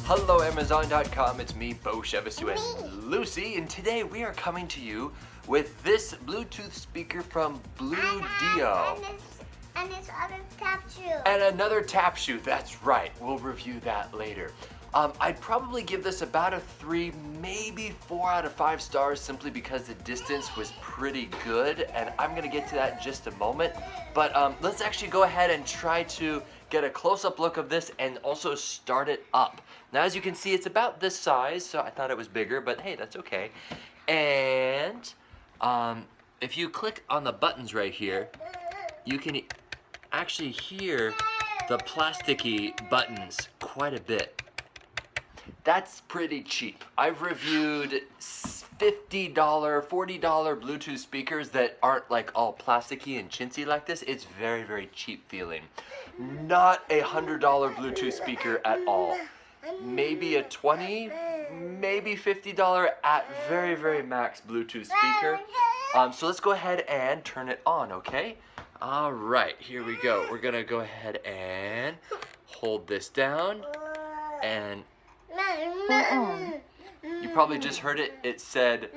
Hello Amazon.com, it's me, Beau, and Lucy, and today we are coming to you with this Bluetooth speaker from Bluedio. And this other tap shoe. And another tap shoe, that's right. We'll review that later. I'd probably give this about a 3, maybe 4 out of 5 stars simply because the distance was pretty good, and I'm gonna get to that in just a moment. But let's actually go ahead and try to get a close-up look of this and also start it up. Now, as you can see, it's about this size, so I thought it was bigger, but hey, that's okay. And if you click on the buttons right here, you can actually hear the plasticky buttons quite a bit. That's pretty cheap. I've reviewed $50, $40 Bluetooth speakers that aren't like all plasticky and chintzy like this. It's very, very cheap feeling. Not a $100 Bluetooth speaker at all. Maybe a $20, maybe $50 at very, very max Bluetooth speaker. So let's go ahead and turn it on, okay? All right, here we go. We're gonna go ahead and hold this down, and you probably just heard it. It said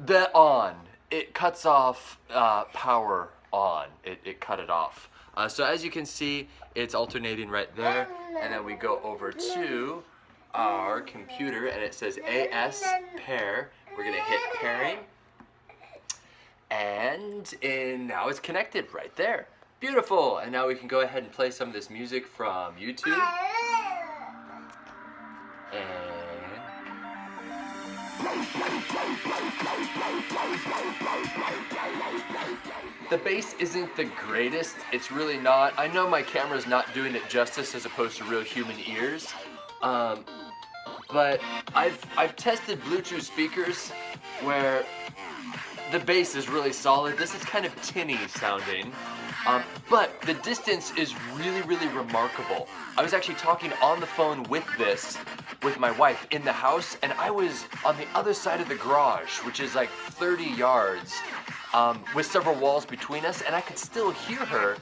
the on. It cuts off power on. It cut it off. So as you can see, it's alternating right there, and then we go over to our computer, and it says AS pair. We're gonna hit pairing. And now it's connected right there. Beautiful. And now we can go ahead and play some of this music from YouTube. And the bass isn't the greatest. It's really not. I know my camera's not doing it justice as opposed to real human ears. But I've tested Bluetooth speakers where the bass is really solid. This is kind of tinny sounding, but the distance is really, really remarkable. I was actually talking on the phone with my wife in the house, and I was on the other side of the garage, which is like 30 yards, with several walls between us, and I could still hear her,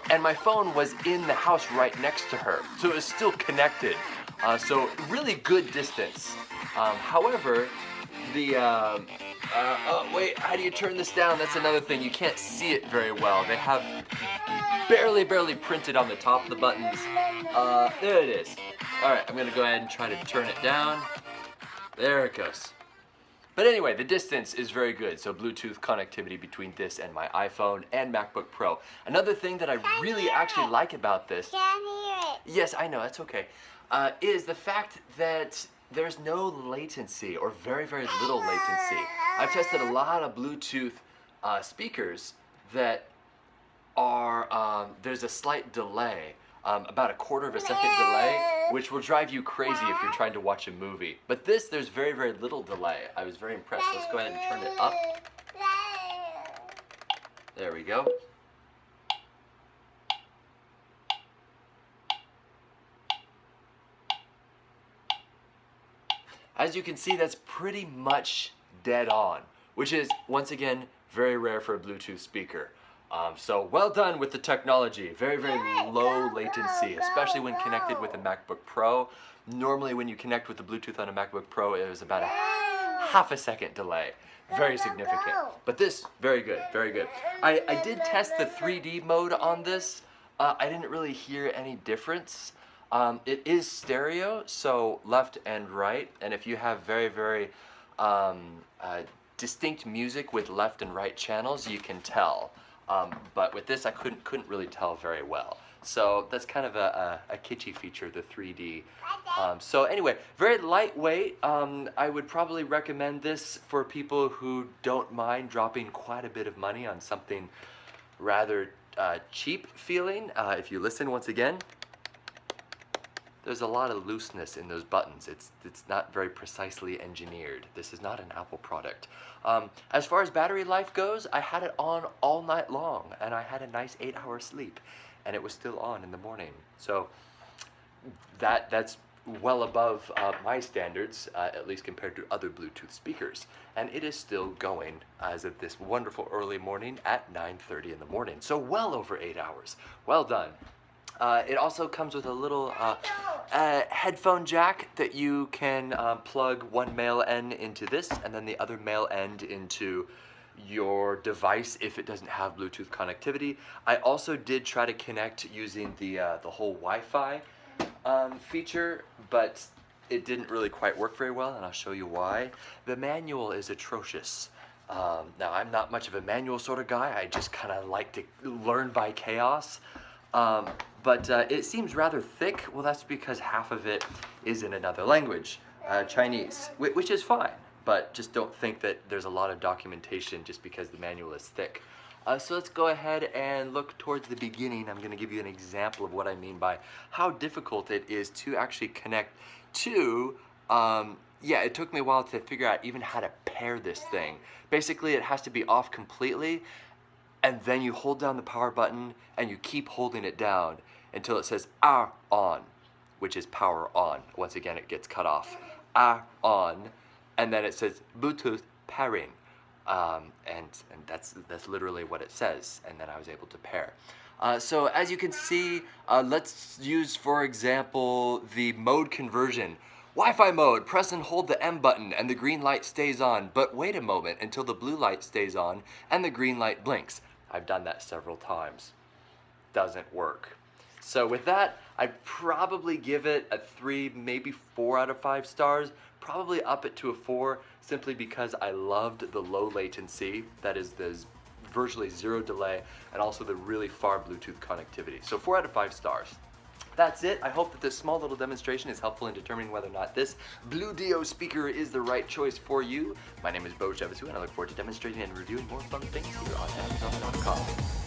and my phone was in the house right next to her, so it was still connected. So really good distance. However, the oh wait, how do you turn this down? That's another thing. You can't see it very well. They have barely printed on the top of the buttons. There it is. All right, I'm gonna go ahead and try to turn it down. There it goes. But anyway, the distance is very good. So Bluetooth connectivity between this and my iPhone and MacBook Pro. Another thing that I really actually like about this. Can't hear it. Yes, I know, that's okay. Is the fact that there's no latency, or very, very little latency. I've tested a lot of Bluetooth speakers that are, there's a slight delay, about a 1/4 of a second delay, which will drive you crazy if you're trying to watch a movie. But this, there's very, very little delay. I was very impressed. Let's go ahead and turn it up. There we go. As you can see, that's pretty much dead on, which is, once again, very rare for a Bluetooth speaker. So well done with the technology. Very, very low latency, especially when connected with a MacBook Pro. Normally when you connect with the Bluetooth on a MacBook Pro, it was about a half a second delay. Very significant. But this, very good, very good. I did test the 3D mode on this. I didn't really hear any difference. It is stereo, so left and right, and if you have very, very distinct music with left and right channels, you can tell. But with this, I couldn't really tell very well. So that's kind of a kitschy feature, the 3D. So anyway, very lightweight. I would probably recommend this for people who don't mind dropping quite a bit of money on something rather cheap feeling. If you listen once again, there's a lot of looseness in those buttons. It's not very precisely engineered. This is not an Apple product. As far as battery life goes, I had it on all night long, and I had a nice 8-hour sleep, and it was still on in the morning. So that's well above my standards, at least compared to other Bluetooth speakers. And it is still going as of this wonderful early morning at 9:30 in the morning. So well over 8 hours. Well done. It also comes with a little headphone jack that you can plug one male end into this and then the other male end into your device if it doesn't have Bluetooth connectivity. I also did try to connect using the whole Wi-Fi feature, but it didn't really quite work very well, and I'll show you why. The manual is atrocious. Now, I'm not much of a manual sort of guy. I just kind of like to learn by chaos. But it seems rather thick. Well, that's because half of it is in another language, Chinese, which is fine. But just don't think that there's a lot of documentation just because the manual is thick. So let's go ahead and look towards the beginning. I'm going to give you an example of what I mean by how difficult it is to actually connect to, yeah, it took me a while to figure out even how to pair this thing. Basically, it has to be off completely, and then you hold down the power button and you keep holding it down until it says on, which is power on. Once again, it gets cut off. On, and then it says Bluetooth pairing. And that's literally what it says, and then I was able to pair. So as you can see, let's use, for example, the mode conversion. Wi-Fi mode, press and hold the M button and the green light stays on, but wait a moment until the blue light stays on and the green light blinks. I've done that several times. Doesn't work. So with that, I'd probably give it a 3, maybe 4 out of 5 stars. Probably up it to a 4, simply because I loved the low latency, that is there's virtually 0 delay, and also the really far Bluetooth connectivity. So 4 out of 5 stars. That's it. I hope that this small little demonstration is helpful in determining whether or not this Bluedio speaker is the right choice for you. My name is Beau, and I look forward to demonstrating and reviewing more fun things here on Amazon.com.